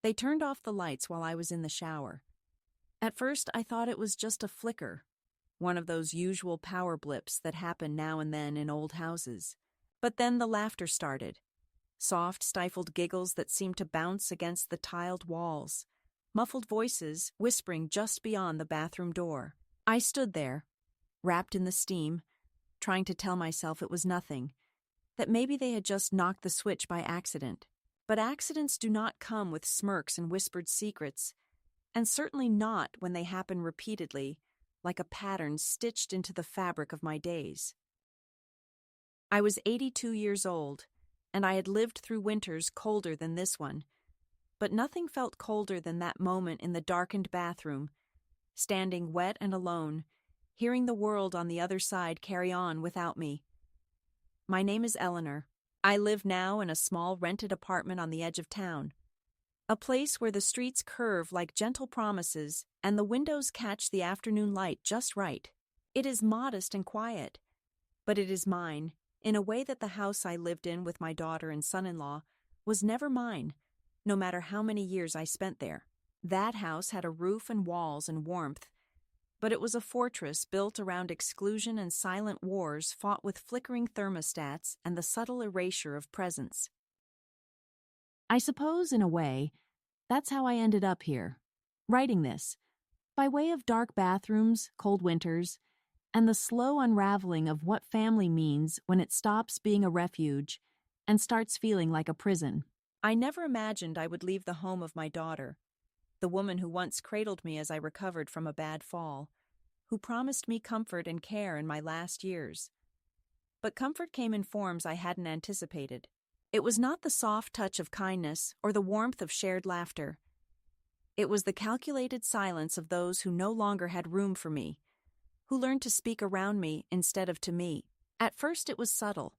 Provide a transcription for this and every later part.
They turned off the lights while I was in the shower. At first, I thought it was just a flicker, one of those usual power blips that happen now and then in old houses. But then the laughter started. Soft, stifled giggles that seemed to bounce against the tiled walls. Muffled voices whispering just beyond the bathroom door. I stood there, wrapped in the steam, trying to tell myself it was nothing, that maybe they had just knocked the switch by accident. But accidents do not come with smirks and whispered secrets, and certainly not when they happen repeatedly, like a pattern stitched into the fabric of my days. I was 82 years old, and I had lived through winters colder than this one, but nothing felt colder than that moment in the darkened bathroom, standing wet and alone, hearing the world on the other side carry on without me. My name is Eleanor. I live now in a small rented apartment on the edge of town, a place where the streets curve like gentle promises and the windows catch the afternoon light just right. It is modest and quiet, but it is mine, in a way that the house I lived in with my daughter and son-in-law was never mine, no matter how many years I spent there. That house had a roof and walls and warmth, but it was a fortress built around exclusion and silent wars fought with flickering thermostats and the subtle erasure of presence. I suppose, in a way, that's how I ended up here, writing this, by way of dark bathrooms, cold winters, and the slow unraveling of what family means when it stops being a refuge and starts feeling like a prison. I never imagined I would leave the home of my daughter, the woman who once cradled me as I recovered from a bad fall, who promised me comfort and care in my last years. But comfort came in forms I hadn't anticipated. It was not the soft touch of kindness or the warmth of shared laughter. It was the calculated silence of those who no longer had room for me, who learned to speak around me instead of to me. At first it was subtle.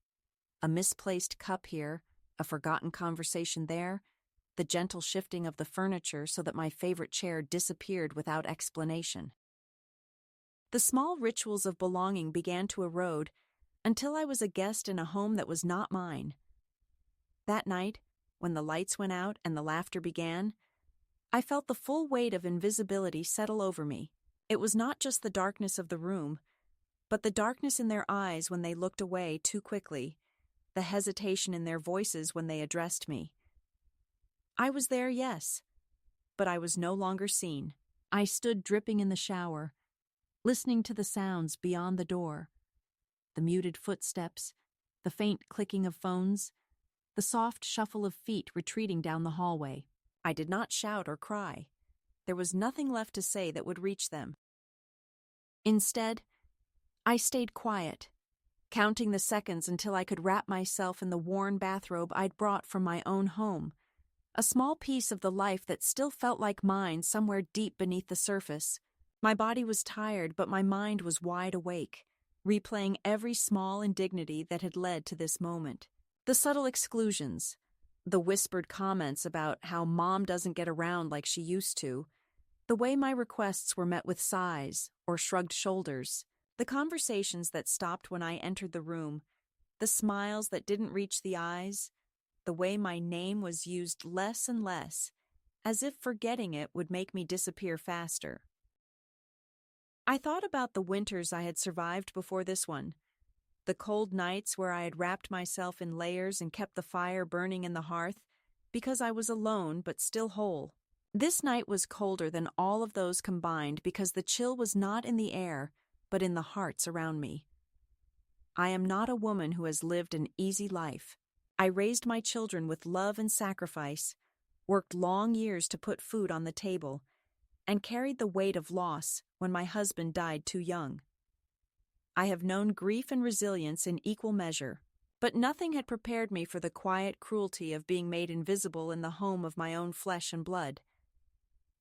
A misplaced cup here, a forgotten conversation there, the gentle shifting of the furniture so that my favorite chair disappeared without explanation. The small rituals of belonging began to erode until I was a guest in a home that was not mine. That night, when the lights went out and the laughter began, I felt the full weight of invisibility settle over me. It was not just the darkness of the room, but the darkness in their eyes when they looked away too quickly, the hesitation in their voices when they addressed me. I was there, yes, but I was no longer seen. I stood dripping in the shower, listening to the sounds beyond the door, the muted footsteps, the faint clicking of phones, the soft shuffle of feet retreating down the hallway. I did not shout or cry. There was nothing left to say that would reach them. Instead, I stayed quiet, counting the seconds until I could wrap myself in the worn bathrobe I'd brought from my own home, a small piece of the life that still felt like mine somewhere deep beneath the surface. My body was tired, but my mind was wide awake, replaying every small indignity that had led to this moment. The subtle exclusions, the whispered comments about how Mom doesn't get around like she used to, the way my requests were met with sighs or shrugged shoulders, the conversations that stopped when I entered the room, the smiles that didn't reach the eyes, the way my name was used less and less, as if forgetting it would make me disappear faster. I thought about the winters I had survived before this one, the cold nights where I had wrapped myself in layers and kept the fire burning in the hearth because I was alone but still whole. This night was colder than all of those combined because the chill was not in the air, but in the hearts around me. I am not a woman who has lived an easy life. I raised my children with love and sacrifice, worked long years to put food on the table, and carried the weight of loss when my husband died too young. I have known grief and resilience in equal measure, but nothing had prepared me for the quiet cruelty of being made invisible in the home of my own flesh and blood.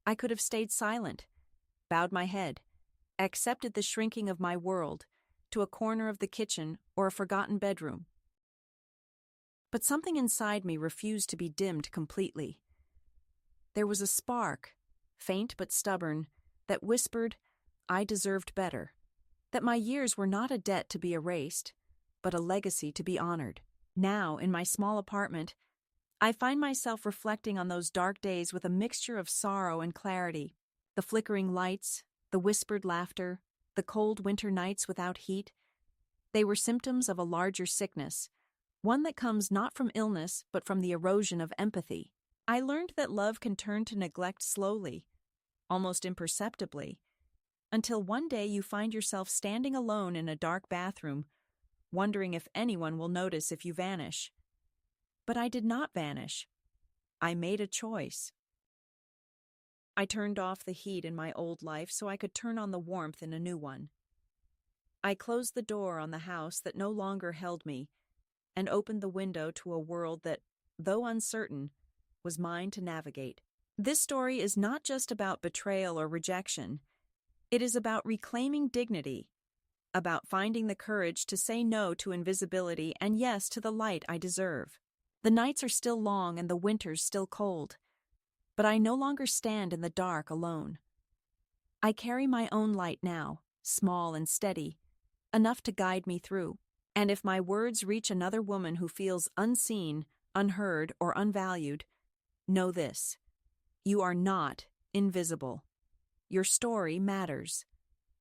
I could have stayed silent, bowed my head, accepted the shrinking of my world to a corner of the kitchen or a forgotten bedroom. But something inside me refused to be dimmed completely. There was a spark, faint but stubborn, that whispered, I deserved better, that my years were not a debt to be erased, but a legacy to be honored. Now, in my small apartment, I find myself reflecting on those dark days with a mixture of sorrow and clarity. The flickering lights, the whispered laughter, the cold winter nights without heat, they were symptoms of a larger sickness, one that comes not from illness but from the erosion of empathy. I learned that love can turn to neglect slowly, almost imperceptibly, until one day you find yourself standing alone in a dark bathroom, wondering if anyone will notice if you vanish. But I did not vanish. I made a choice. I turned off the heat in my old life so I could turn on the warmth in a new one. I closed the door on the house that no longer held me and opened the window to a world that, though uncertain, was mine to navigate. This story is not just about betrayal or rejection. It is about reclaiming dignity, about finding the courage to say no to invisibility and yes to the light I deserve. The nights are still long and the winters still cold, but I no longer stand in the dark alone. I carry my own light now, small and steady, enough to guide me through. And if my words reach another woman who feels unseen, unheard, or unvalued, know this: you are not invisible. Your story matters.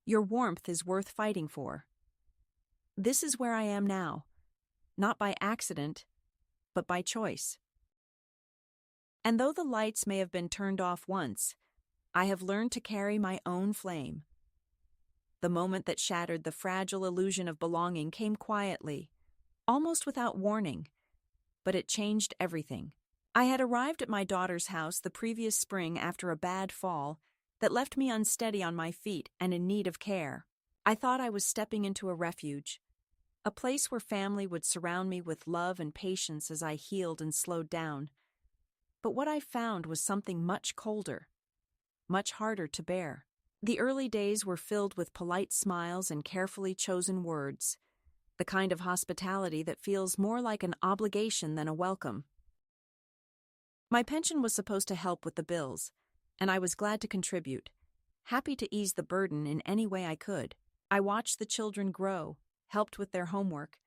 Your warmth is worth fighting for. This is where I am now, not by accident, but by choice. And though the lights may have been turned off once, I have learned to carry my own flame. The moment that shattered the fragile illusion of belonging came quietly, almost without warning, but it changed everything. I had arrived at my daughter's house the previous spring after a bad fall that left me unsteady on my feet and in need of care. I thought I was stepping into a refuge, a place where family would surround me with love and patience as I healed and slowed down. But what I found was something much colder, much harder to bear. The early days were filled with polite smiles and carefully chosen words, the kind of hospitality that feels more like an obligation than a welcome. My pension was supposed to help with the bills, and I was glad to contribute, happy to ease the burden in any way I could. I watched the children grow, helped with their homework,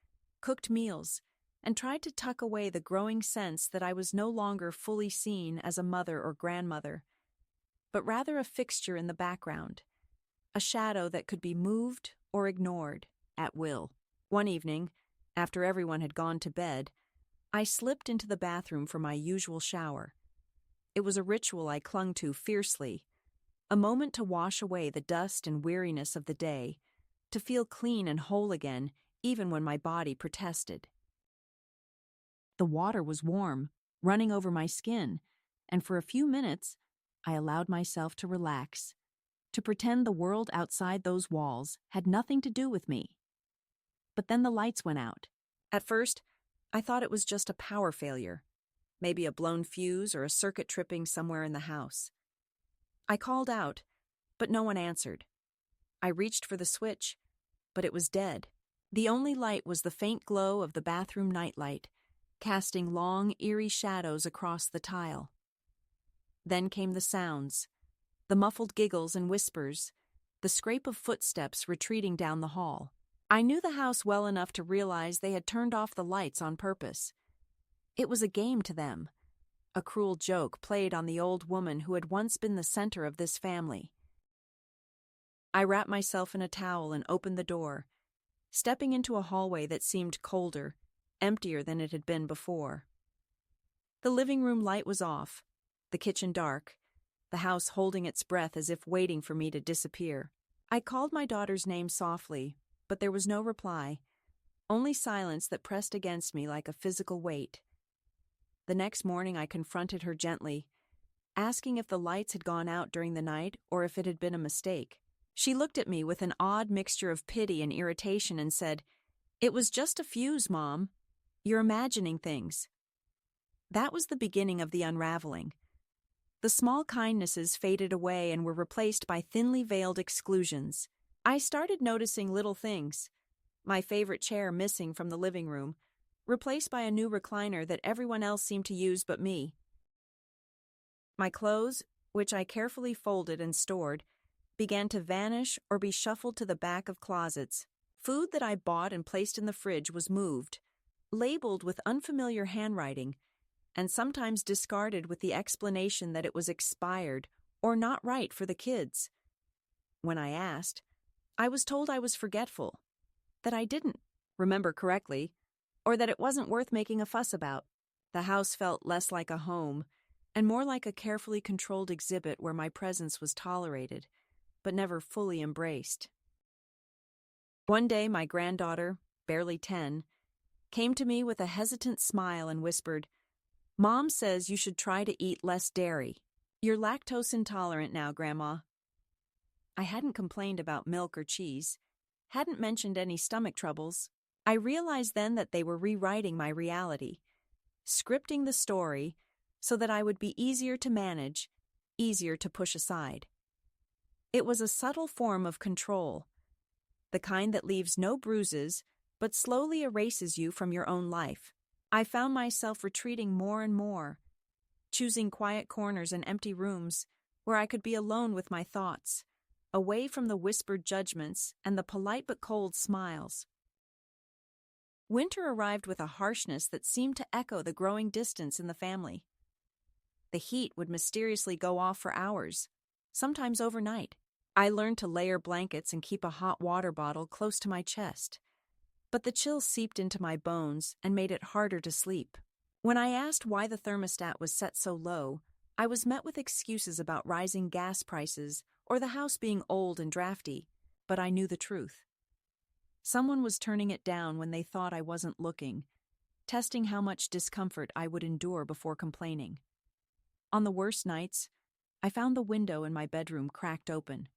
cooked meals, and tried to tuck away the growing sense that I was no longer fully seen as a mother or grandmother, but rather a fixture in the background, a shadow that could be moved or ignored at will. One evening, after everyone had gone to bed, I slipped into the bathroom for my usual shower. It was a ritual I clung to fiercely, a moment to wash away the dust and weariness of the day, to feel clean and whole again, even when my body protested. The water was warm, running over my skin, and for a few minutes, I allowed myself to relax, to pretend the world outside those walls had nothing to do with me. But then the lights went out. At first, I thought it was just a power failure, maybe a blown fuse or a circuit tripping somewhere in the house. I called out, but no one answered. I reached for the switch, but it was dead. The only light was the faint glow of the bathroom nightlight, casting long, eerie shadows across the tile. Then came the sounds, the muffled giggles and whispers, the scrape of footsteps retreating down the hall. I knew the house well enough to realize they had turned off the lights on purpose. It was a game to them, a cruel joke played on the old woman who had once been the center of this family. I wrapped myself in a towel and opened the door, stepping into a hallway that seemed colder, emptier than it had been before. The living room light was off, the kitchen dark, the house holding its breath as if waiting for me to disappear. I called my daughter's name softly, but there was no reply, only silence that pressed against me like a physical weight. The next morning I confronted her gently, asking if the lights had gone out during the night or if it had been a mistake. She looked at me with an odd mixture of pity and irritation and said, "It was just a fuse, Mom. You're imagining things." That was the beginning of the unraveling. The small kindnesses faded away and were replaced by thinly veiled exclusions. I started noticing little things. My favorite chair missing from the living room, replaced by a new recliner that everyone else seemed to use but me. My clothes, which I carefully folded and stored, began to vanish or be shuffled to the back of closets. Food that I bought and placed in the fridge was moved, labeled with unfamiliar handwriting, and sometimes discarded with the explanation that it was expired or not right for the kids. When I asked, I was told I was forgetful, that I didn't remember correctly, or that it wasn't worth making a fuss about. The house felt less like a home and more like a carefully controlled exhibit where my presence was tolerated, but never fully embraced. One day, my granddaughter, barely 10, came to me with a hesitant smile and whispered, "Mom says you should try to eat less dairy. You're lactose intolerant now, Grandma." I hadn't complained about milk or cheese, hadn't mentioned any stomach troubles. I realized then that they were rewriting my reality, scripting the story so that I would be easier to manage, easier to push aside. It was a subtle form of control, the kind that leaves no bruises but slowly erases you from your own life. I found myself retreating more and more, choosing quiet corners and empty rooms where I could be alone with my thoughts, away from the whispered judgments and the polite but cold smiles. Winter arrived with a harshness that seemed to echo the growing distance in the family. The heat would mysteriously go off for hours, sometimes overnight. I learned to layer blankets and keep a hot water bottle close to my chest, but the chill seeped into my bones and made it harder to sleep. When I asked why the thermostat was set so low, I was met with excuses about rising gas prices or the house being old and drafty, but I knew the truth. Someone was turning it down when they thought I wasn't looking, testing how much discomfort I would endure before complaining. On the worst nights, I found the window in my bedroom cracked open,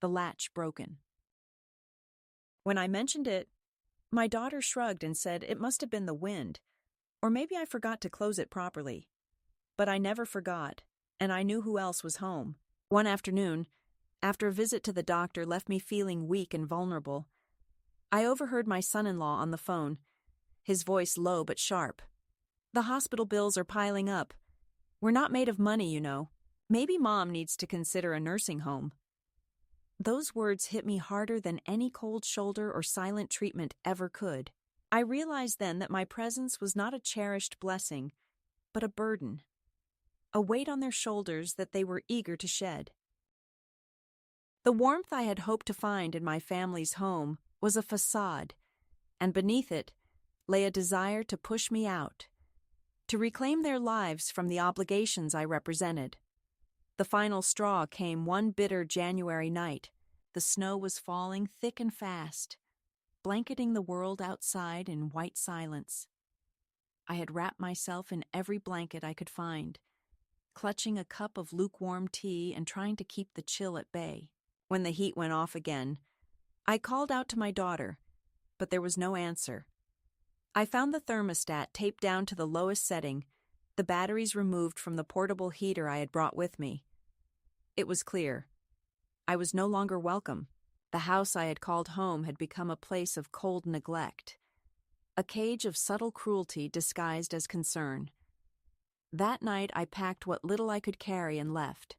the latch broken. When I mentioned it, my daughter shrugged and said it must have been the wind, or maybe I forgot to close it properly. But I never forgot, and I knew who else was home. One afternoon, after a visit to the doctor left me feeling weak and vulnerable, I overheard my son-in-law on the phone, his voice low but sharp. "The hospital bills are piling up. We're not made of money, you know. Maybe Mom needs to consider a nursing home." Those words hit me harder than any cold shoulder or silent treatment ever could. I realized then that my presence was not a cherished blessing, but a burden, a weight on their shoulders that they were eager to shed. The warmth I had hoped to find in my family's home was a facade, and beneath it lay a desire to push me out, to reclaim their lives from the obligations I represented. The final straw came one bitter January night. The snow was falling thick and fast, blanketing the world outside in white silence. I had wrapped myself in every blanket I could find, clutching a cup of lukewarm tea and trying to keep the chill at bay. When the heat went off again, I called out to my daughter, but there was no answer. I found the thermostat taped down to the lowest setting, the batteries removed from the portable heater I had brought with me. It was clear. I was no longer welcome. The house I had called home had become a place of cold neglect, a cage of subtle cruelty disguised as concern. That night I packed what little I could carry and left.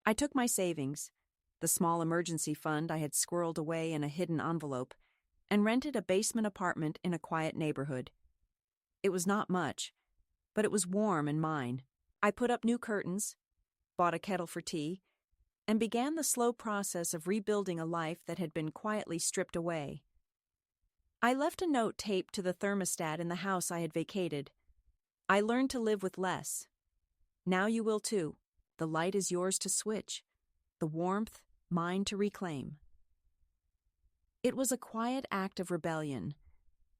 I took my savings, the small emergency fund I had squirreled away in a hidden envelope, and rented a basement apartment in a quiet neighborhood. It was not much, but it was warm and mine. I put up new curtains, bought a kettle for tea, and began the slow process of rebuilding a life that had been quietly stripped away. I left a note taped to the thermostat in the house I had vacated. I learned to live with less. Now you will too. The light is yours to switch, the warmth mine to reclaim. It was a quiet act of rebellion,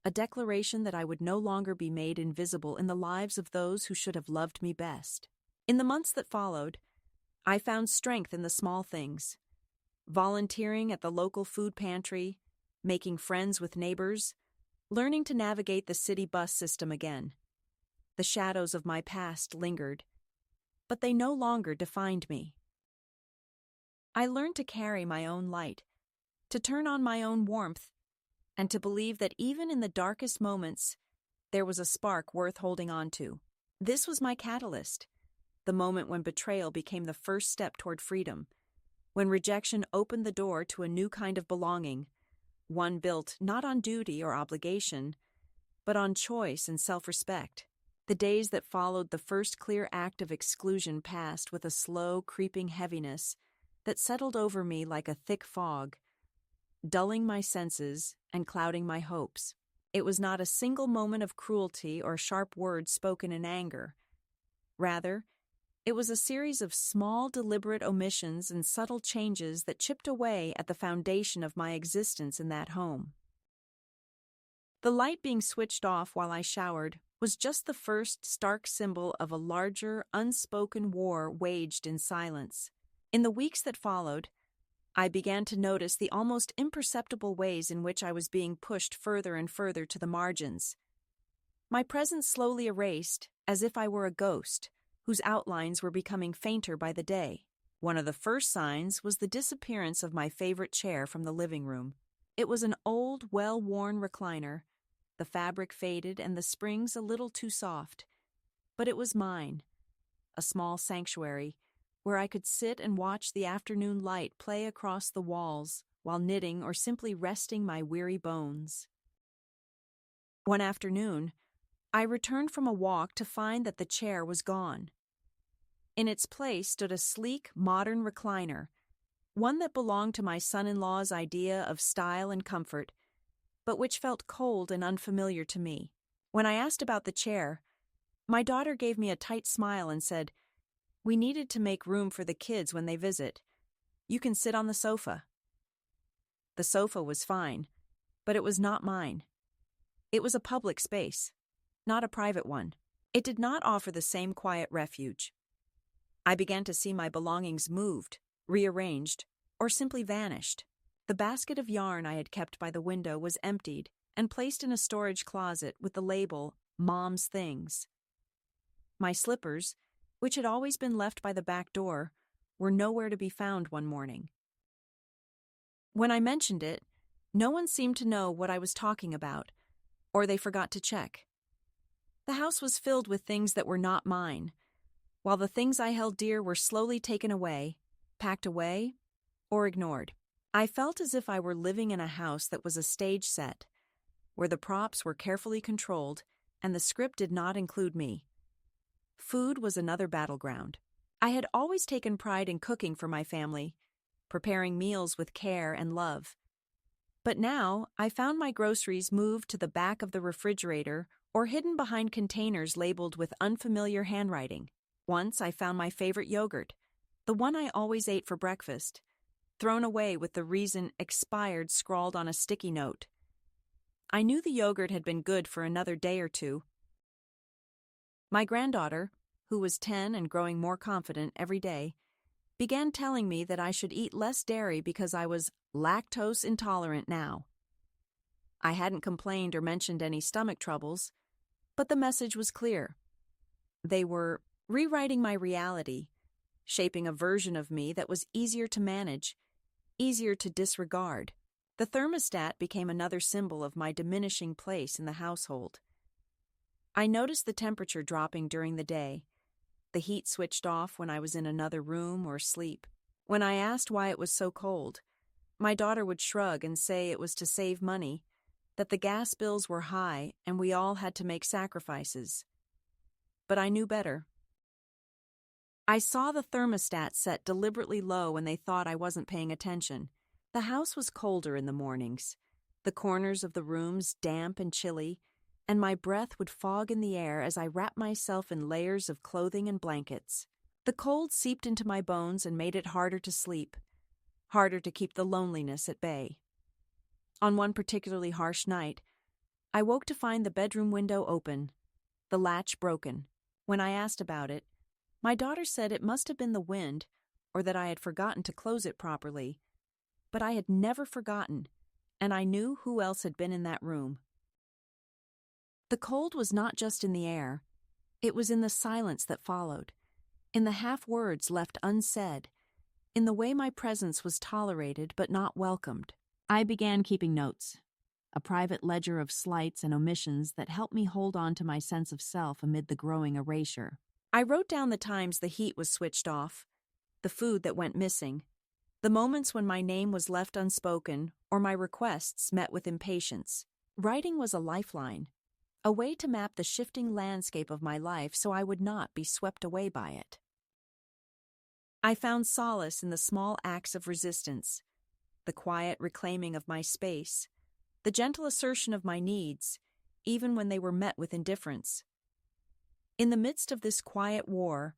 a declaration that I would no longer be made invisible in the lives of those who should have loved me best. In the months that followed, I found strength in the small things. Volunteering at the local food pantry, making friends with neighbors, learning to navigate the city bus system again. The shadows of my past lingered, but they no longer defined me. I learned to carry my own light, to turn on my own warmth, and to believe that even in the darkest moments, there was a spark worth holding on to. This was my catalyst, the moment when betrayal became the first step toward freedom, when rejection opened the door to a new kind of belonging, one built not on duty or obligation, but on choice and self-respect. The days that followed the first clear act of exclusion passed with a slow, creeping heaviness that settled over me like a thick fog, dulling my senses and clouding my hopes. It was not a single moment of cruelty or sharp words spoken in anger. Rather, it was a series of small, deliberate omissions and subtle changes that chipped away at the foundation of my existence in that home. The light being switched off while I showered was just the first stark symbol of a larger, unspoken war waged in silence. In the weeks that followed, I began to notice the almost imperceptible ways in which I was being pushed further and further to the margins. My presence slowly erased, as if I were a ghost, whose outlines were becoming fainter by the day. One of the first signs was the disappearance of my favorite chair from the living room. It was an old, well-worn recliner, the fabric faded and the springs a little too soft. But it was mine, a small sanctuary, where I could sit and watch the afternoon light play across the walls while knitting or simply resting my weary bones. One afternoon, I returned from a walk to find that the chair was gone. In its place stood a sleek, modern recliner, one that belonged to my son-in-law's idea of style and comfort, but which felt cold and unfamiliar to me. When I asked about the chair, my daughter gave me a tight smile and said, "We needed to make room for the kids when they visit. You can sit on the sofa." The sofa was fine, but it was not mine. It was a public space, not a private one. It did not offer the same quiet refuge. I began to see my belongings moved, rearranged, or simply vanished. The basket of yarn I had kept by the window was emptied and placed in a storage closet with the label, "Mom's Things." My slippers, which had always been left by the back door, were nowhere to be found one morning. When I mentioned it, no one seemed to know what I was talking about, or they forgot to check. The house was filled with things that were not mine, while the things I held dear were slowly taken away, packed away, or ignored. I felt as if I were living in a house that was a stage set, where the props were carefully controlled and the script did not include me. Food was another battleground. I had always taken pride in cooking for my family, preparing meals with care and love. But now I found my groceries moved to the back of the refrigerator or hidden behind containers labeled with unfamiliar handwriting. Once I found my favorite yogurt, the one I always ate for breakfast, thrown away with the reason "expired" scrawled on a sticky note. I knew the yogurt had been good for another day or two. My granddaughter, who was 10 and growing more confident every day, began telling me that I should eat less dairy because I was lactose intolerant now. I hadn't complained or mentioned any stomach troubles, but the message was clear. They were rewriting my reality, shaping a version of me that was easier to manage, easier to disregard. The thermostat became another symbol of my diminishing place in the household. I noticed the temperature dropping during the day. The heat switched off when I was in another room or asleep. When I asked why it was so cold, my daughter would shrug and say it was to save money, that the gas bills were high and we all had to make sacrifices. But I knew better. I saw the thermostat set deliberately low when they thought I wasn't paying attention. The house was colder in the mornings, the corners of the rooms damp and chilly, and my breath would fog in the air as I wrapped myself in layers of clothing and blankets. The cold seeped into my bones and made it harder to sleep, harder to keep the loneliness at bay. On one particularly harsh night, I woke to find the bedroom window open, the latch broken. When I asked about it, my daughter said it must have been the wind or that I had forgotten to close it properly. But I had never forgotten, and I knew who else had been in that room. The cold was not just in the air. It was in the silence that followed, in the half-words left unsaid, in the way my presence was tolerated but not welcomed. I began keeping notes, a private ledger of slights and omissions that helped me hold on to my sense of self amid the growing erasure. I wrote down the times the heat was switched off, the food that went missing, the moments when my name was left unspoken or my requests met with impatience. Writing was a lifeline, a way to map the shifting landscape of my life so I would not be swept away by it. I found solace in the small acts of resistance, the quiet reclaiming of my space, the gentle assertion of my needs, even when they were met with indifference. In the midst of this quiet war,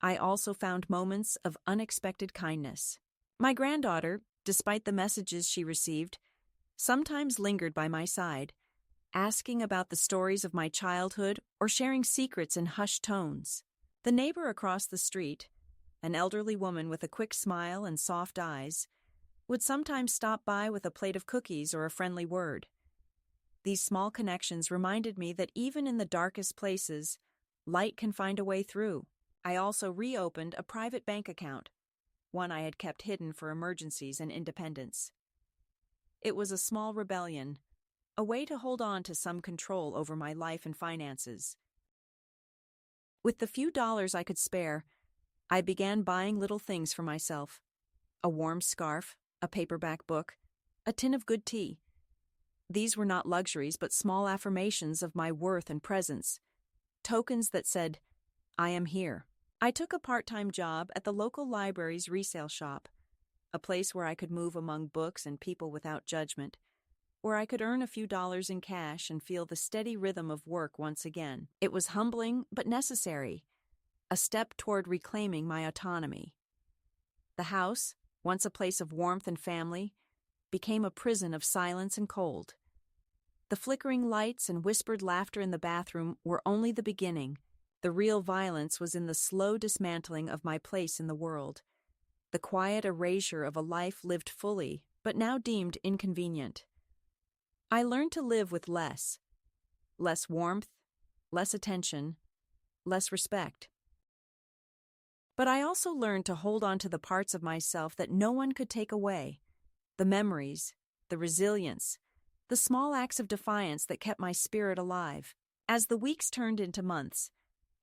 I also found moments of unexpected kindness. My granddaughter, despite the messages she received, sometimes lingered by my side, asking about the stories of my childhood or sharing secrets in hushed tones. The neighbor across the street, an elderly woman with a quick smile and soft eyes, would sometimes stop by with a plate of cookies or a friendly word. These small connections reminded me that even in the darkest places, light can find a way through. I also reopened a private bank account, one I had kept hidden for emergencies and independence. It was a small rebellion, a way to hold on to some control over my life and finances. With the few dollars I could spare, I began buying little things for myself: a warm scarf, a paperback book, a tin of good tea. These were not luxuries but small affirmations of my worth and presence, tokens that said, "I am here." I took a part-time job at the local library's resale shop, a place where I could move among books and people without judgment, where I could earn a few dollars in cash and feel the steady rhythm of work once again. It was humbling but necessary, a step toward reclaiming my autonomy. The house, once a place of warmth and family, became a prison of silence and cold. The flickering lights and whispered laughter in the bathroom were only the beginning. The real violence was in the slow dismantling of my place in the world, the quiet erasure of a life lived fully, but now deemed inconvenient. I learned to live with less warmth, less attention, less respect. But I also learned to hold on to the parts of myself that no one could take away, the memories, the resilience, the small acts of defiance that kept my spirit alive. As the weeks turned into months,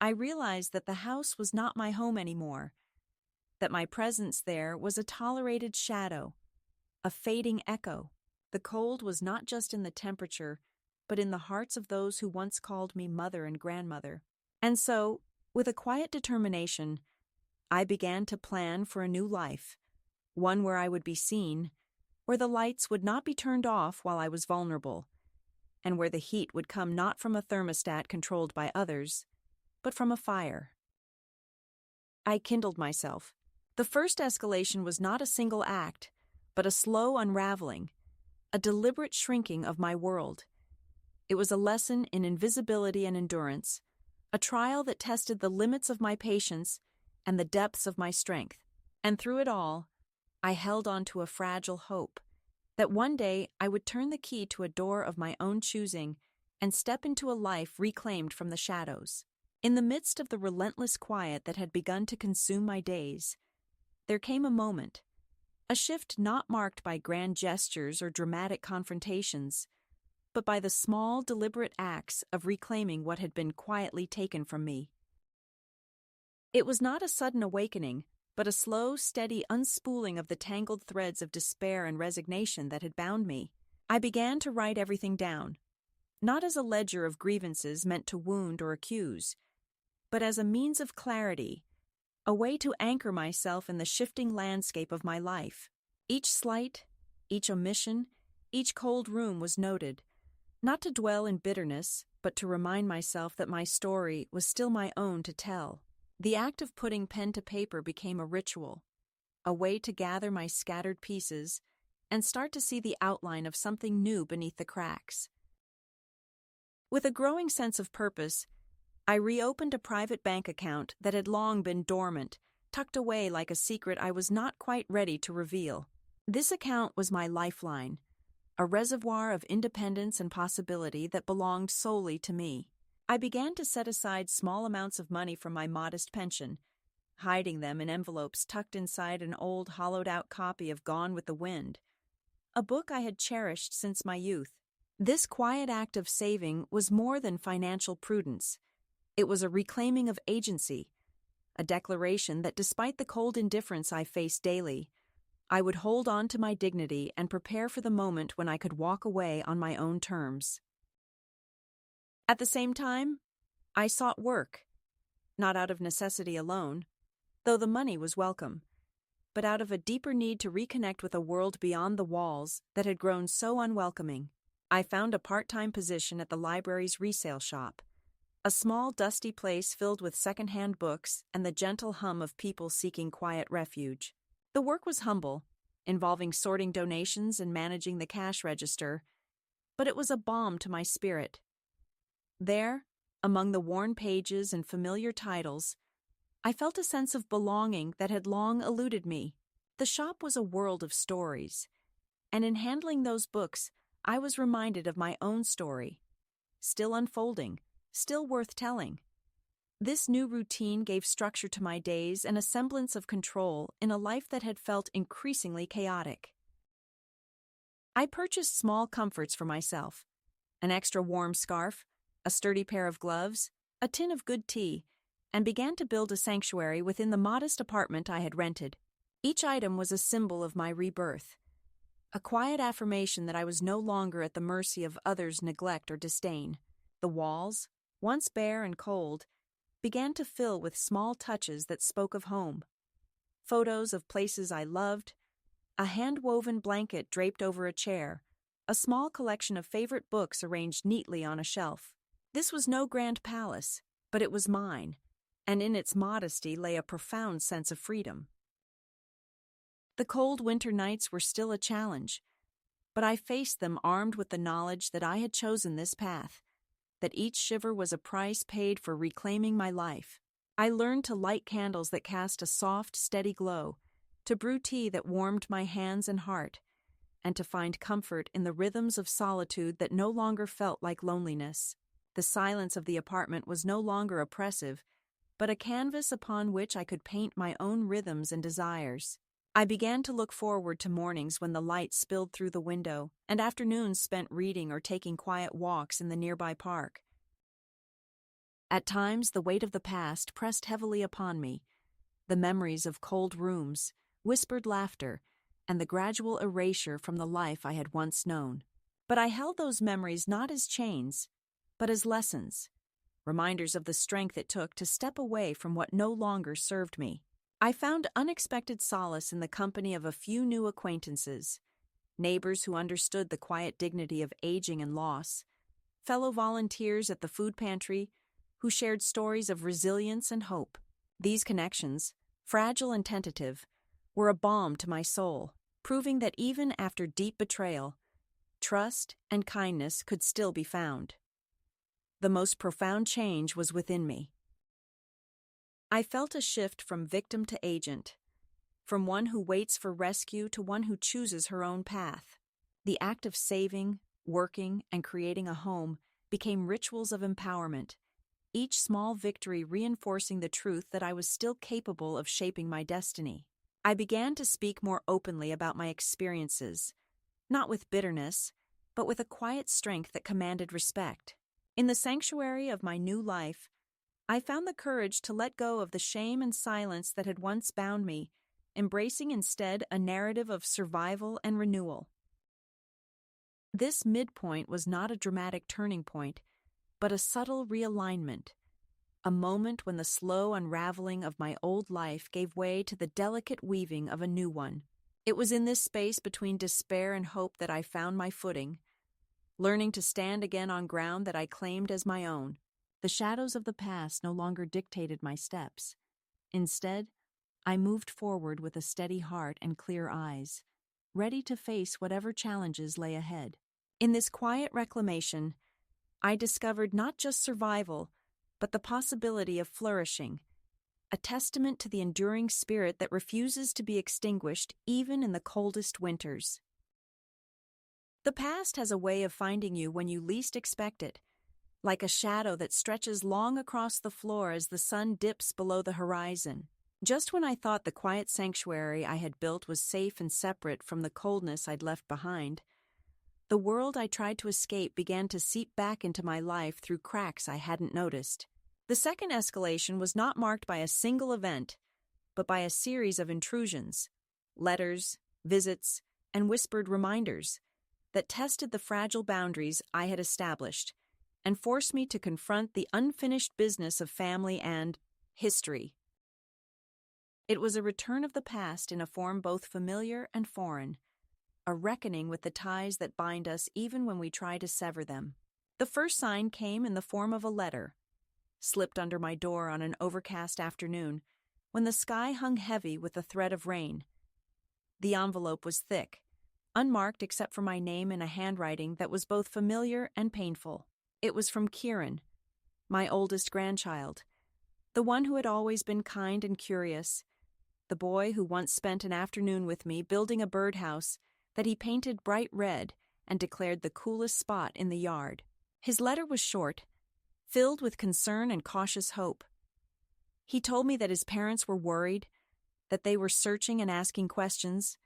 I realized that the house was not my home anymore, that my presence there was a tolerated shadow, a fading echo. The cold was not just in the temperature, but in the hearts of those who once called me mother and grandmother. And so, with a quiet determination, I began to plan for a new life, one where I would be seen, where the lights would not be turned off while I was vulnerable, and where the heat would come not from a thermostat controlled by others, but from a fire. I kindled myself. The first escalation was not a single act, but a slow unraveling, a deliberate shrinking of my world. It was a lesson in invisibility and endurance, a trial that tested the limits of my patience and the depths of my strength. And through it all, I held on to a fragile hope that one day I would turn the key to a door of my own choosing and step into a life reclaimed from the shadows. In the midst of the relentless quiet that had begun to consume my days, there came a moment, a shift not marked by grand gestures or dramatic confrontations, but by the small, deliberate acts of reclaiming what had been quietly taken from me. It was not a sudden awakening, but a slow, steady unspooling of the tangled threads of despair and resignation that had bound me. I began to write everything down, not as a ledger of grievances meant to wound or accuse, but as a means of clarity, a way to anchor myself in the shifting landscape of my life. Each slight, each omission, each cold room was noted, not to dwell in bitterness, but to remind myself that my story was still my own to tell. The act of putting pen to paper became a ritual, a way to gather my scattered pieces and start to see the outline of something new beneath the cracks. With a growing sense of purpose, I reopened a private bank account that had long been dormant, tucked away like a secret I was not quite ready to reveal. This account was my lifeline, a reservoir of independence and possibility that belonged solely to me. I began to set aside small amounts of money from my modest pension, hiding them in envelopes tucked inside an old hollowed-out copy of Gone with the Wind, a book I had cherished since my youth. This quiet act of saving was more than financial prudence. It was a reclaiming of agency, a declaration that despite the cold indifference I faced daily, I would hold on to my dignity and prepare for the moment when I could walk away on my own terms. At the same time, I sought work, not out of necessity alone, though the money was welcome, but out of a deeper need to reconnect with a world beyond the walls that had grown so unwelcoming. I found a part-time position at the library's resale shop, a small, dusty place filled with second-hand books and the gentle hum of people seeking quiet refuge. The work was humble, involving sorting donations and managing the cash register, but it was a balm to my spirit. There, among the worn pages and familiar titles, I felt a sense of belonging that had long eluded me. The shop was a world of stories, and in handling those books, I was reminded of my own story, still unfolding, still worth telling. This new routine gave structure to my days and a semblance of control in a life that had felt increasingly chaotic. I purchased small comforts for myself: an extra warm scarf, a sturdy pair of gloves, a tin of good tea, and began to build a sanctuary within the modest apartment I had rented. Each item was a symbol of my rebirth, a quiet affirmation that I was no longer at the mercy of others' neglect or disdain. The walls, once bare and cold, began to fill with small touches that spoke of home. Photos of places I loved, a hand-woven blanket draped over a chair, a small collection of favorite books arranged neatly on a shelf. This was no grand palace, but it was mine, and in its modesty lay a profound sense of freedom. The cold winter nights were still a challenge, but I faced them armed with the knowledge that I had chosen this path, that each shiver was a price paid for reclaiming my life. I learned to light candles that cast a soft, steady glow, to brew tea that warmed my hands and heart, and to find comfort in the rhythms of solitude that no longer felt like loneliness. The silence of the apartment was no longer oppressive, but a canvas upon which I could paint my own rhythms and desires. I began to look forward to mornings when the light spilled through the window, and afternoons spent reading or taking quiet walks in the nearby park. At times, the weight of the past pressed heavily upon me, the memories of cold rooms, whispered laughter, and the gradual erasure from the life I had once known. But I held those memories not as chains, but as lessons, reminders of the strength it took to step away from what no longer served me. I found unexpected solace in the company of a few new acquaintances, neighbors who understood the quiet dignity of aging and loss, fellow volunteers at the food pantry who shared stories of resilience and hope. These connections, fragile and tentative, were a balm to my soul, proving that even after deep betrayal, trust and kindness could still be found. The most profound change was within me. I felt a shift from victim to agent, from one who waits for rescue to one who chooses her own path. The act of saving, working, and creating a home became rituals of empowerment, each small victory reinforcing the truth that I was still capable of shaping my destiny. I began to speak more openly about my experiences, not with bitterness, but with a quiet strength that commanded respect. In the sanctuary of my new life, I found the courage to let go of the shame and silence that had once bound me, embracing instead a narrative of survival and renewal. This midpoint was not a dramatic turning point, but a subtle realignment, a moment when the slow unraveling of my old life gave way to the delicate weaving of a new one. It was in this space between despair and hope that I found my footing, learning to stand again on ground that I claimed as my own. The shadows of the past no longer dictated my steps. Instead, I moved forward with a steady heart and clear eyes, ready to face whatever challenges lay ahead. In this quiet reclamation, I discovered not just survival, but the possibility of flourishing, a testament to the enduring spirit that refuses to be extinguished even in the coldest winters. The past has a way of finding you when you least expect it, like a shadow that stretches long across the floor as the sun dips below the horizon. Just when I thought the quiet sanctuary I had built was safe and separate from the coldness I'd left behind, the world I tried to escape began to seep back into my life through cracks I hadn't noticed. The second escalation was not marked by a single event, but by a series of intrusions, letters, visits, and whispered reminders that tested the fragile boundaries I had established, and forced me to confront the unfinished business of family and history. It was a return of the past in a form both familiar and foreign, a reckoning with the ties that bind us even when we try to sever them. The first sign came in the form of a letter, slipped under my door on an overcast afternoon when the sky hung heavy with the threat of rain. The envelope was thick, unmarked except for my name in a handwriting that was both familiar and painful. It was from Kieran, my oldest grandchild, the one who had always been kind and curious, the boy who once spent an afternoon with me building a birdhouse that he painted bright red and declared the coolest spot in the yard. His letter was short, filled with concern and cautious hope. He told me that his parents were worried, that they were searching and asking questions,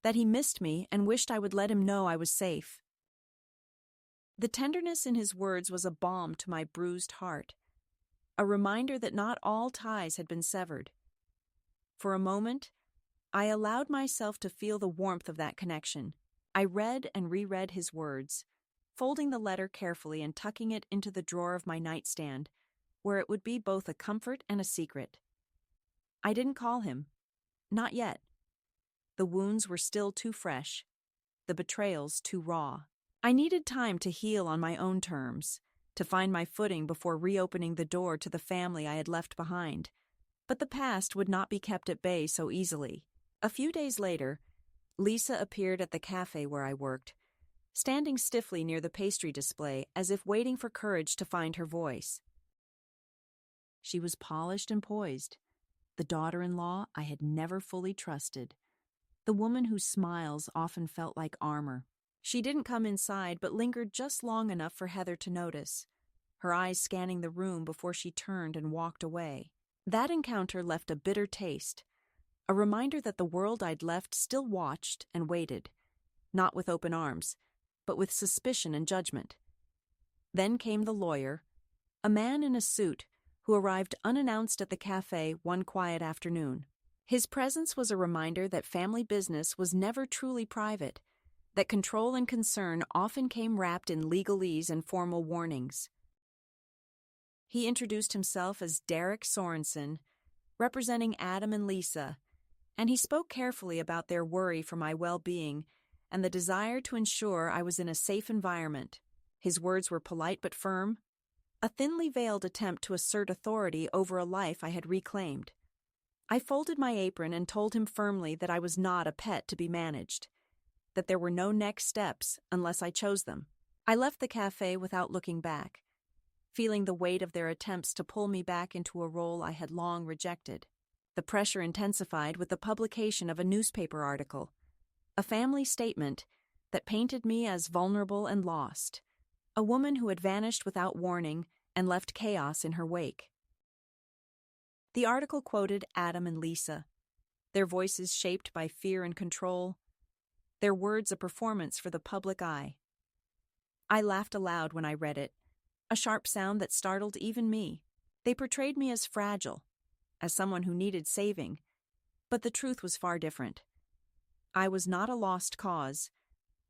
that he missed me and wished I would let him know I was safe. The tenderness in his words was a balm to my bruised heart, a reminder that not all ties had been severed. For a moment, I allowed myself to feel the warmth of that connection. I read and reread his words, folding the letter carefully and tucking it into the drawer of my nightstand, where it would be both a comfort and a secret. I didn't call him. Not yet. The wounds were still too fresh, the betrayals too raw. I needed time to heal on my own terms, to find my footing before reopening the door to the family I had left behind. But the past would not be kept at bay so easily. A few days later, Lisa appeared at the cafe where I worked, standing stiffly near the pastry display as if waiting for courage to find her voice. She was polished and poised, the daughter-in-law I had never fully trusted, the woman whose smiles often felt like armor. She didn't come inside but lingered just long enough for Heather to notice, her eyes scanning the room before she turned and walked away. That encounter left a bitter taste, a reminder that the world I'd left still watched and waited, not with open arms, but with suspicion and judgment. Then came the lawyer, a man in a suit who arrived unannounced at the cafe one quiet afternoon. His presence was a reminder that family business was never truly private, that control and concern often came wrapped in legalese and formal warnings. He introduced himself as Derek Sorensen, representing Adam and Lisa, and he spoke carefully about their worry for my well-being and the desire to ensure I was in a safe environment. His words were polite but firm, a thinly veiled attempt to assert authority over a life I had reclaimed. I folded my apron and told him firmly that I was not a pet to be managed, that there were no next steps unless I chose them. I left the cafe without looking back, feeling the weight of their attempts to pull me back into a role I had long rejected. The pressure intensified with the publication of a newspaper article, a family statement that painted me as vulnerable and lost, a woman who had vanished without warning and left chaos in her wake. The article quoted Adam and Lisa, their voices shaped by fear and control, their words a performance for the public eye. I laughed aloud when I read it, a sharp sound that startled even me. They portrayed me as fragile, as someone who needed saving, but the truth was far different. I was not a lost cause,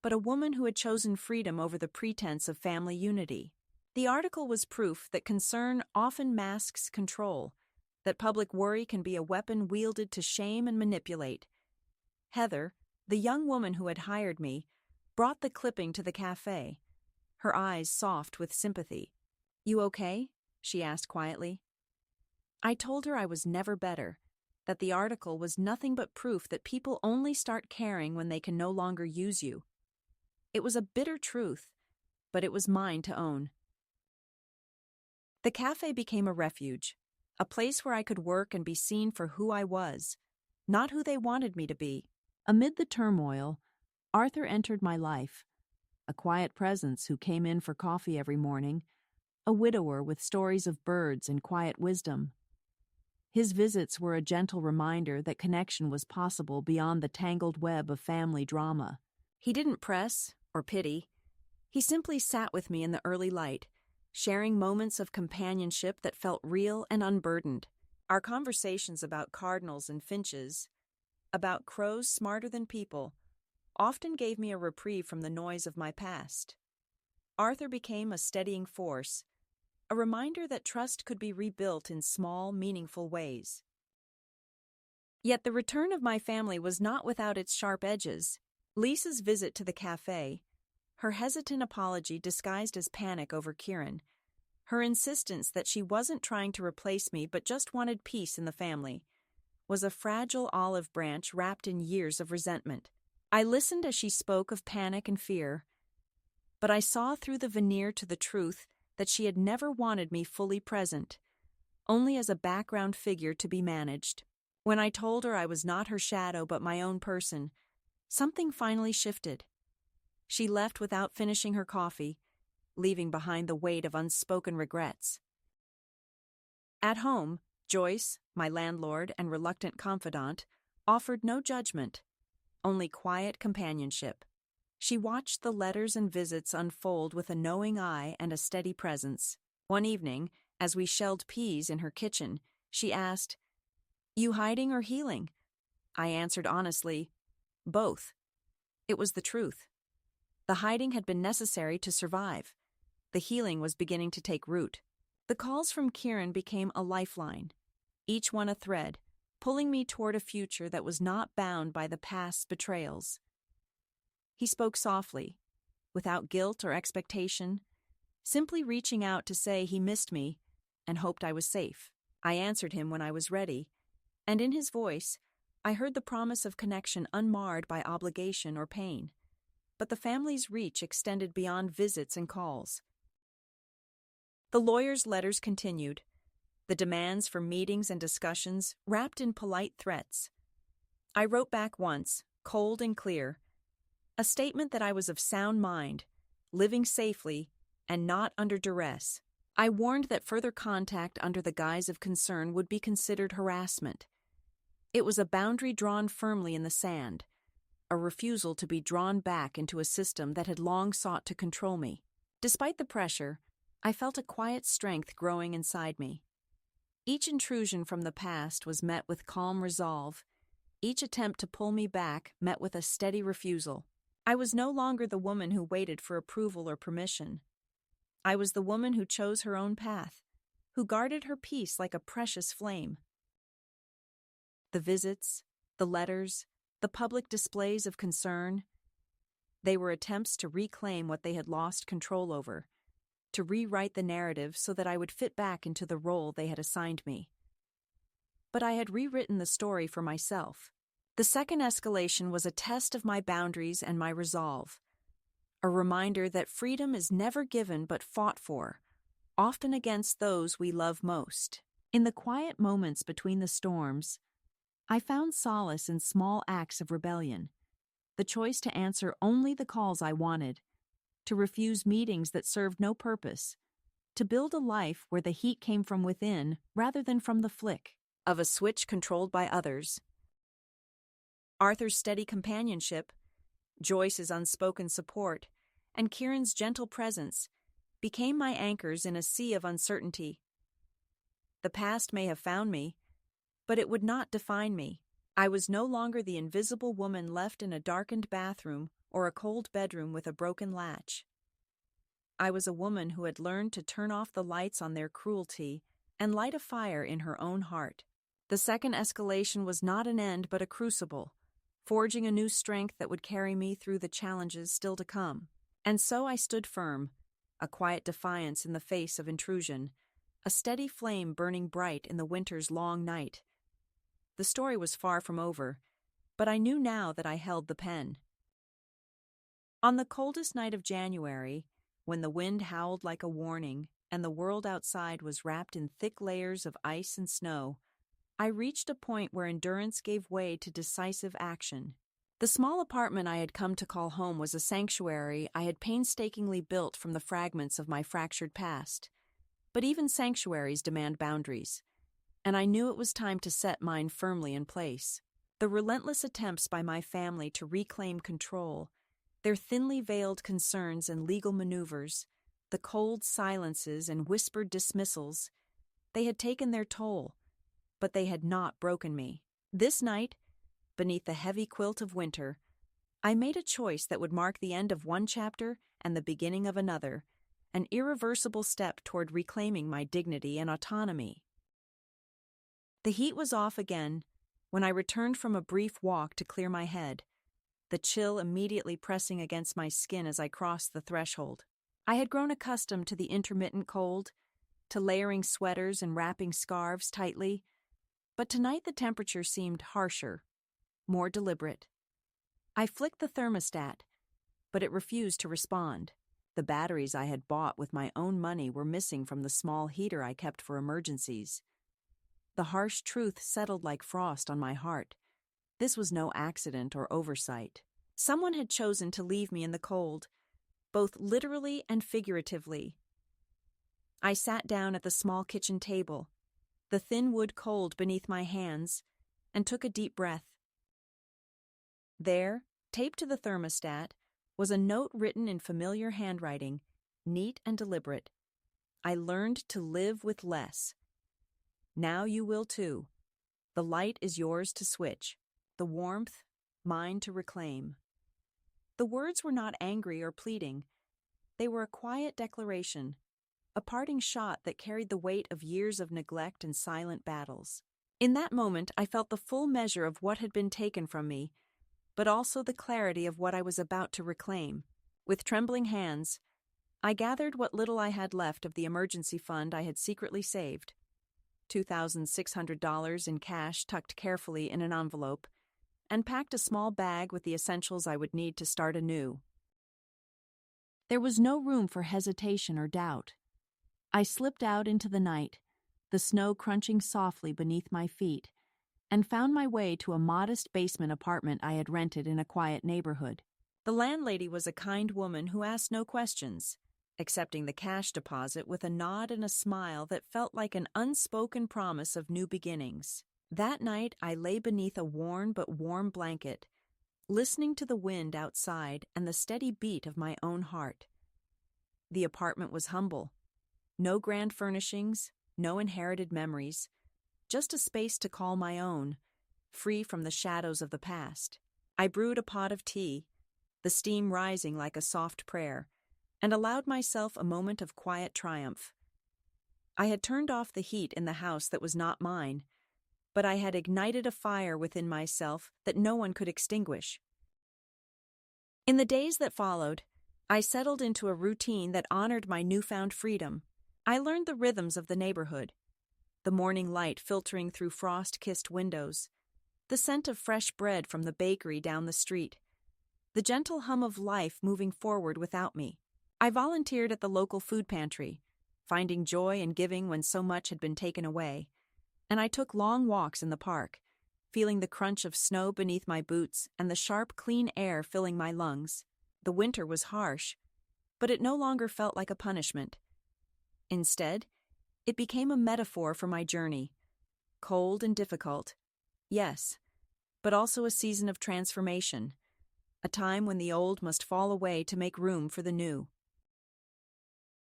but a woman who had chosen freedom over the pretense of family unity. The article was proof that concern often masks control, that public worry can be a weapon wielded to shame and manipulate. Heather, the young woman who had hired me, brought the clipping to the cafe, her eyes soft with sympathy. "You okay?" she asked quietly. I told her I was never better, that the article was nothing but proof that people only start caring when they can no longer use you. It was a bitter truth, but it was mine to own. The cafe became a refuge, a place where I could work and be seen for who I was, not who they wanted me to be. Amid the turmoil, Arthur entered my life, a quiet presence who came in for coffee every morning, a widower with stories of birds and quiet wisdom. His visits were a gentle reminder that connection was possible beyond the tangled web of family drama. He didn't press or pity. He simply sat with me in the early light, sharing moments of companionship that felt real and unburdened. Our conversations about cardinals and finches, about crows smarter than people, often gave me a reprieve from the noise of my past. Arthur became a steadying force, a reminder that trust could be rebuilt in small, meaningful ways. Yet the return of my family was not without its sharp edges. Lisa's visit to the cafe, her hesitant apology disguised as panic over Kieran, her insistence that she wasn't trying to replace me but just wanted peace in the family, was a fragile olive branch wrapped in years of resentment. I listened as she spoke of panic and fear, but I saw through the veneer to the truth that she had never wanted me fully present, only as a background figure to be managed. When I told her I was not her shadow but my own person, something finally shifted. She left without finishing her coffee, leaving behind the weight of unspoken regrets. At home, Joyce, my landlord and reluctant confidant, offered no judgment, only quiet companionship. She watched the letters and visits unfold with a knowing eye and a steady presence. One evening, as we shelled peas in her kitchen, she asked, "You hiding or healing?" I answered honestly, "Both." It was the truth. The hiding had been necessary to survive. The healing was beginning to take root. The calls from Kieran became a lifeline, each one a thread, pulling me toward a future that was not bound by the past's betrayals. He spoke softly, without guilt or expectation, simply reaching out to say he missed me and hoped I was safe. I answered him when I was ready, and in his voice, I heard the promise of connection unmarred by obligation or pain. But the family's reach extended beyond visits and calls. The lawyer's letters continued, the demands for meetings and discussions wrapped in polite threats. I wrote back once, cold and clear, a statement that I was of sound mind, living safely, and not under duress. I warned that further contact under the guise of concern would be considered harassment. It was a boundary drawn firmly in the sand, a refusal to be drawn back into a system that had long sought to control me. Despite the pressure, I felt a quiet strength growing inside me. Each intrusion from the past was met with calm resolve, each attempt to pull me back met with a steady refusal. I was no longer the woman who waited for approval or permission. I was the woman who chose her own path, who guarded her peace like a precious flame. The visits, the letters, the public displays of concern, they were attempts to reclaim what they had lost control over, to rewrite the narrative so that I would fit back into the role they had assigned me. But I had rewritten the story for myself. The second escalation was a test of my boundaries and my resolve, a reminder that freedom is never given but fought for, often against those we love most. In the quiet moments between the storms, I found solace in small acts of rebellion, the choice to answer only the calls I wanted, to refuse meetings that served no purpose, to build a life where the heat came from within rather than from the flick of a switch controlled by others. Arthur's steady companionship, Joyce's unspoken support, and Kieran's gentle presence became my anchors in a sea of uncertainty. The past may have found me, but it would not define me. I was no longer the invisible woman left in a darkened bathroom or a cold bedroom with a broken latch. I was a woman who had learned to turn off the lights on their cruelty and light a fire in her own heart. The second escalation was not an end but a crucible, forging a new strength that would carry me through the challenges still to come. And so I stood firm, a quiet defiance in the face of intrusion, a steady flame burning bright in the winter's long night. The story was far from over, but I knew now that I held the pen. On the coldest night of January, when the wind howled like a warning and the world outside was wrapped in thick layers of ice and snow, I reached a point where endurance gave way to decisive action. The small apartment I had come to call home was a sanctuary I had painstakingly built from the fragments of my fractured past. But even sanctuaries demand boundaries, and I knew it was time to set mine firmly in place. The relentless attempts by my family to reclaim control, their thinly veiled concerns and legal maneuvers, the cold silences and whispered dismissals, they had taken their toll, but they had not broken me. This night, beneath the heavy quilt of winter, I made a choice that would mark the end of one chapter and the beginning of another, an irreversible step toward reclaiming my dignity and autonomy. The heat was off again when I returned from a brief walk to clear my head, the chill immediately pressing against my skin as I crossed the threshold. I had grown accustomed to the intermittent cold, to layering sweaters and wrapping scarves tightly, but tonight the temperature seemed harsher, more deliberate. I flicked the thermostat, but it refused to respond. The batteries I had bought with my own money were missing from the small heater I kept for emergencies. The harsh truth settled like frost on my heart. This was no accident or oversight. Someone had chosen to leave me in the cold, both literally and figuratively. I sat down at the small kitchen table, the thin wood cold beneath my hands, and took a deep breath. There, taped to the thermostat, was a note written in familiar handwriting, neat and deliberate. I learned to live with less. Now you will too. The light is yours to switch, the warmth, mine to reclaim. The words were not angry or pleading. They were a quiet declaration, a parting shot that carried the weight of years of neglect and silent battles. In that moment, I felt the full measure of what had been taken from me, but also the clarity of what I was about to reclaim. With trembling hands, I gathered what little I had left of the emergency fund I had secretly saved, $2,600 in cash tucked carefully in an envelope, and packed a small bag with the essentials I would need to start anew. There was no room for hesitation or doubt. I slipped out into the night, the snow crunching softly beneath my feet, and found my way to a modest basement apartment I had rented in a quiet neighborhood. The landlady was a kind woman who asked no questions, accepting the cash deposit with a nod and a smile that felt like an unspoken promise of new beginnings. That night I lay beneath a worn but warm blanket, listening to the wind outside and the steady beat of my own heart. The apartment was humble. No grand furnishings, no inherited memories, just a space to call my own, free from the shadows of the past. I brewed a pot of tea, the steam rising like a soft prayer, and allowed myself a moment of quiet triumph. I had turned off the heat in the house that was not mine, but I had ignited a fire within myself that no one could extinguish. In the days that followed, I settled into a routine that honored my newfound freedom. I learned the rhythms of the neighborhood, the morning light filtering through frost-kissed windows, the scent of fresh bread from the bakery down the street, the gentle hum of life moving forward without me. I volunteered at the local food pantry, finding joy in giving when so much had been taken away, and I took long walks in the park, feeling the crunch of snow beneath my boots and the sharp, clean air filling my lungs. The winter was harsh, but it no longer felt like a punishment. Instead, it became a metaphor for my journey. Cold and difficult, yes, but also a season of transformation, a time when the old must fall away to make room for the new.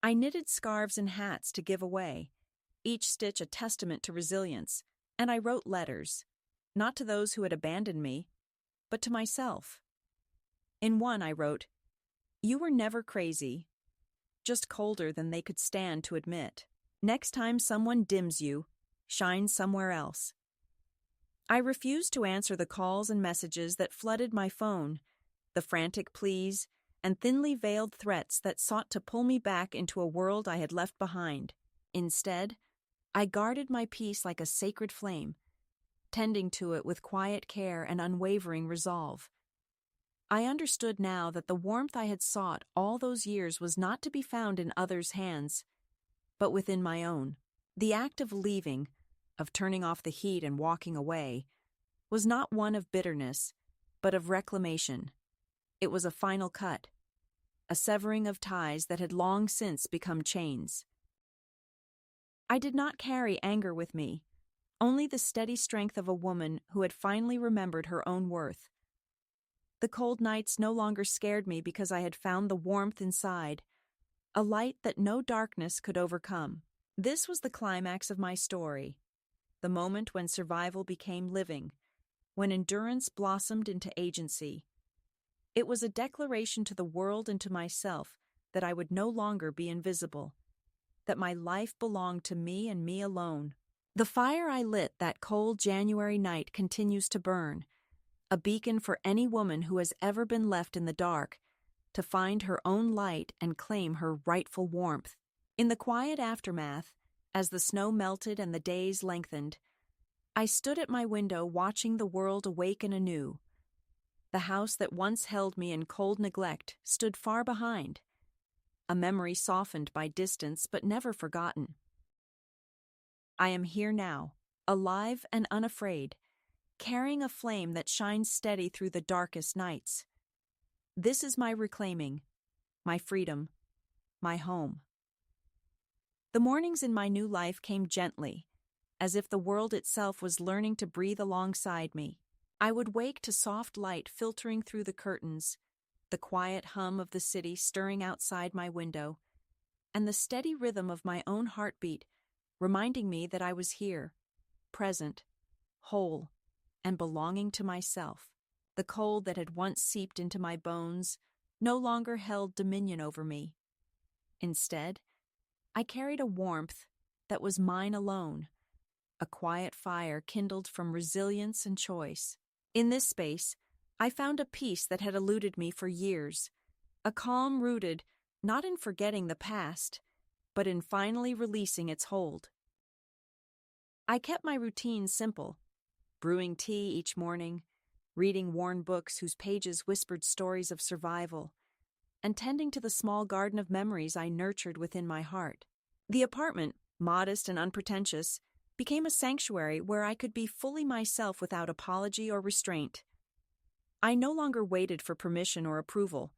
I knitted scarves and hats to give away, each stitch a testament to resilience, and I wrote letters, not to those who had abandoned me, but to myself. In one I wrote, "You were never crazy, just colder than they could stand to admit. Next time someone dims you, shine somewhere else." I refused to answer the calls and messages that flooded my phone, the frantic pleas and thinly veiled threats that sought to pull me back into a world I had left behind. Instead, I guarded my peace like a sacred flame, tending to it with quiet care and unwavering resolve. I understood now that the warmth I had sought all those years was not to be found in others' hands, but within my own. The act of leaving, of turning off the heat and walking away, was not one of bitterness, but of reclamation. It was a final cut, a severing of ties that had long since become chains. I did not carry anger with me, only the steady strength of a woman who had finally remembered her own worth. The cold nights no longer scared me because I had found the warmth inside, a light that no darkness could overcome. This was the climax of my story, the moment when survival became living, when endurance blossomed into agency. It was a declaration to the world and to myself that I would no longer be invisible, that my life belonged to me and me alone. The fire I lit that cold January night continues to burn, a beacon for any woman who has ever been left in the dark to find her own light and claim her rightful warmth. In the quiet aftermath, as the snow melted and the days lengthened, I stood at my window watching the world awaken anew. The house that once held me in cold neglect stood far behind, a memory softened by distance but never forgotten. I am here now, alive and unafraid, carrying a flame that shines steady through the darkest nights. This is my reclaiming, my freedom, my home. The mornings in my new life came gently, as if the world itself was learning to breathe alongside me. I would wake to soft light filtering through the curtains, the quiet hum of the city stirring outside my window, and the steady rhythm of my own heartbeat reminding me that I was here, present, whole, and belonging to myself. The cold that had once seeped into my bones no longer held dominion over me. Instead, I carried a warmth that was mine alone, a quiet fire kindled from resilience and choice. In this space, I found a peace that had eluded me for years, a calm rooted not in forgetting the past, but in finally releasing its hold. I kept my routine simple, brewing tea each morning, reading worn books whose pages whispered stories of survival, and tending to the small garden of memories I nurtured within my heart. The apartment, modest and unpretentious, became a sanctuary where I could be fully myself without apology or restraint. I no longer waited for permission or approval.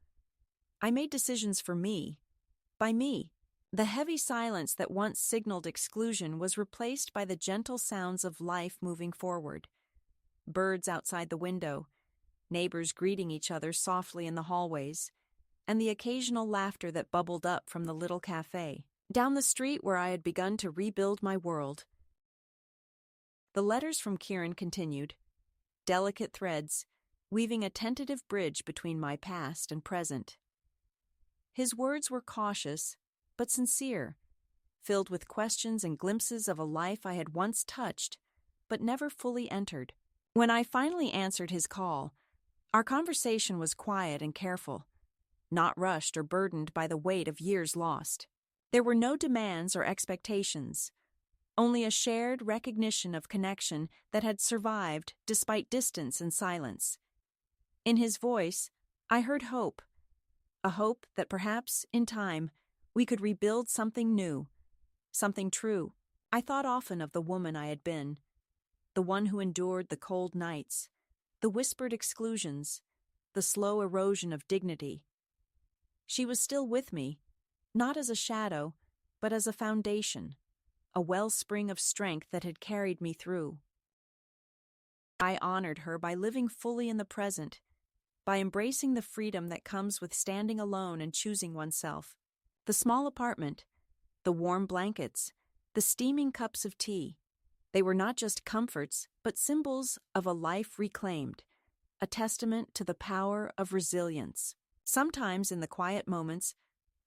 I made decisions for me, by me. The heavy silence that once signaled exclusion was replaced by the gentle sounds of life moving forward. Birds outside the window, neighbors greeting each other softly in the hallways, and the occasional laughter that bubbled up from the little cafe. Down the street where I had begun to rebuild my world. The letters from Kieran continued, delicate threads, weaving a tentative bridge between my past and present. His words were cautious, but sincere, filled with questions and glimpses of a life I had once touched, but never fully entered. When I finally answered his call, our conversation was quiet and careful, not rushed or burdened by the weight of years lost. There were no demands or expectations, only a shared recognition of connection that had survived despite distance and silence. In his voice, I heard hope, a hope that perhaps, in time, we could rebuild something new, something true. I thought often of the woman I had been, the one who endured the cold nights, the whispered exclusions, the slow erosion of dignity. She was still with me, not as a shadow, but as a foundation, a wellspring of strength that had carried me through. I honored her by living fully in the present, by embracing the freedom that comes with standing alone and choosing oneself. The small apartment, the warm blankets, the steaming cups of tea, they were not just comforts, but symbols of a life reclaimed, a testament to the power of resilience. Sometimes in the quiet moments,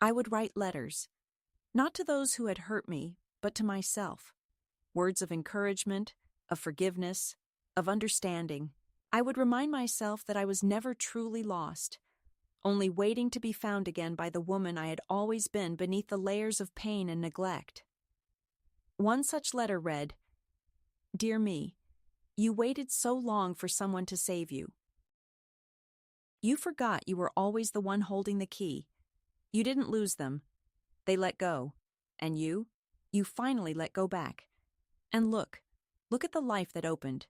I would write letters, not to those who had hurt me, but to myself. Words of encouragement, of forgiveness, of understanding. I would remind myself that I was never truly lost, only waiting to be found again by the woman I had always been beneath the layers of pain and neglect. One such letter read, "Dear me, you waited so long for someone to save you. You forgot you were always the one holding the key. You didn't lose them. They let go. And you finally let go back. And look at the life that opened.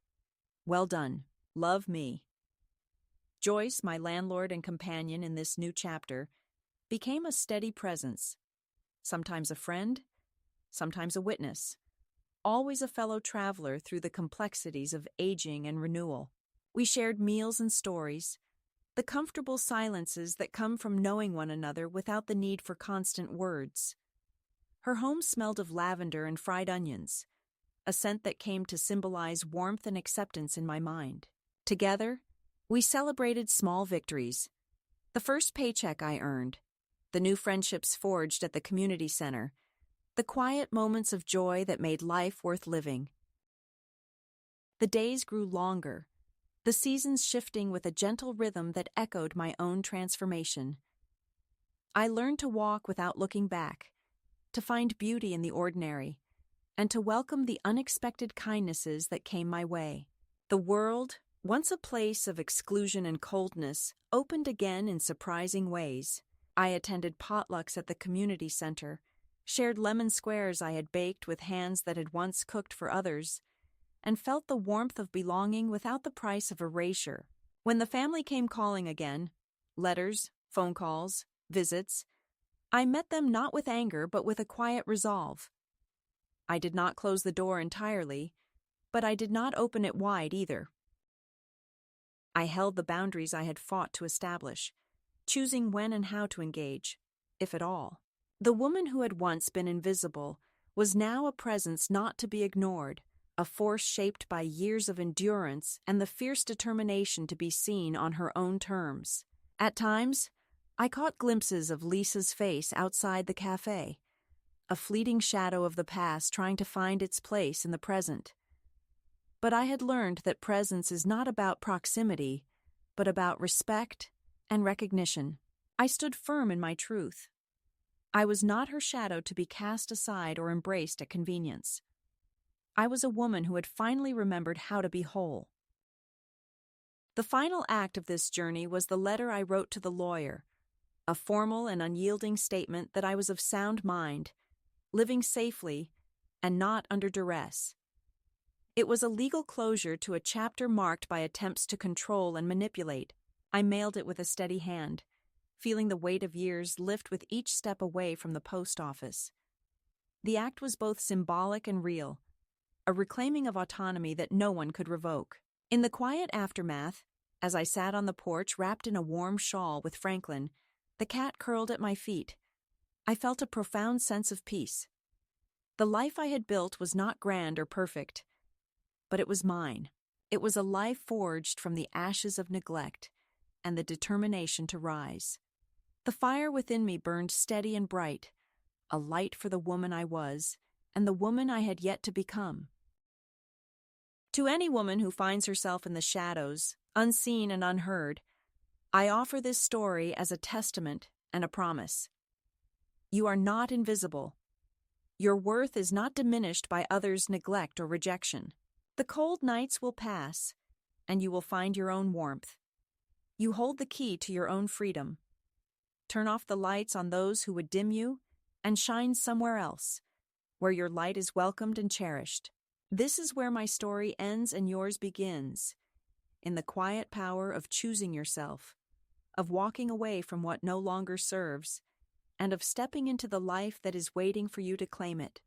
Well done. Love me." Joyce, my landlord and companion in this new chapter, became a steady presence, sometimes a friend, sometimes a witness, always a fellow traveler through the complexities of aging and renewal. We shared meals and stories, the comfortable silences that come from knowing one another without the need for constant words. Her home smelled of lavender and fried onions, a scent that came to symbolize warmth and acceptance in my mind. Together, we celebrated small victories, The first paycheck I earned, the new friendships forged at the community center, the quiet moments of joy that made life worth living. The days grew longer, the seasons shifting with a gentle rhythm that echoed my own transformation. I learned to walk without looking back, to find beauty in the ordinary, and to welcome the unexpected kindnesses that came my way. The world, once a place of exclusion and coldness, opened again in surprising ways. I attended potlucks at the community center, shared lemon squares I had baked with hands that had once cooked for others, and felt the warmth of belonging without the price of erasure. When the family came calling again, letters, phone calls, visits, I met them not with anger but with a quiet resolve. I did not close the door entirely, but I did not open it wide either. I held the boundaries I had fought to establish, choosing when and how to engage, if at all. The woman who had once been invisible was now a presence not to be ignored, a force shaped by years of endurance and the fierce determination to be seen on her own terms. At times, I caught glimpses of Lisa's face outside the cafe, a fleeting shadow of the past trying to find its place in the present. But I had learned that presence is not about proximity, but about respect and recognition. I stood firm in my truth. I was not her shadow to be cast aside or embraced at convenience. I was a woman who had finally remembered how to be whole. The final act of this journey was the letter I wrote to the lawyer, a formal and unyielding statement that I was of sound mind, living safely, and not under duress. It was a legal closure to a chapter marked by attempts to control and manipulate. I mailed it with a steady hand, feeling the weight of years lift with each step away from the post office. The act was both symbolic and real, a reclaiming of autonomy that no one could revoke. In the quiet aftermath, as I sat on the porch wrapped in a warm shawl with Franklin, the cat curled at my feet. I felt a profound sense of peace. The life I had built was not grand or perfect, but it was mine. It was a life forged from the ashes of neglect and the determination to rise. The fire within me burned steady and bright, a light for the woman I was and the woman I had yet to become. To any woman who finds herself in the shadows, unseen and unheard, I offer this story as a testament and a promise. You are not invisible. Your worth is not diminished by others' neglect or rejection. The cold nights will pass, and you will find your own warmth. You hold the key to your own freedom. Turn off the lights on those who would dim you, and shine somewhere else, where your light is welcomed and cherished. This is where my story ends and yours begins, in the quiet power of choosing yourself, of walking away from what no longer serves, and of stepping into the life that is waiting for you to claim it.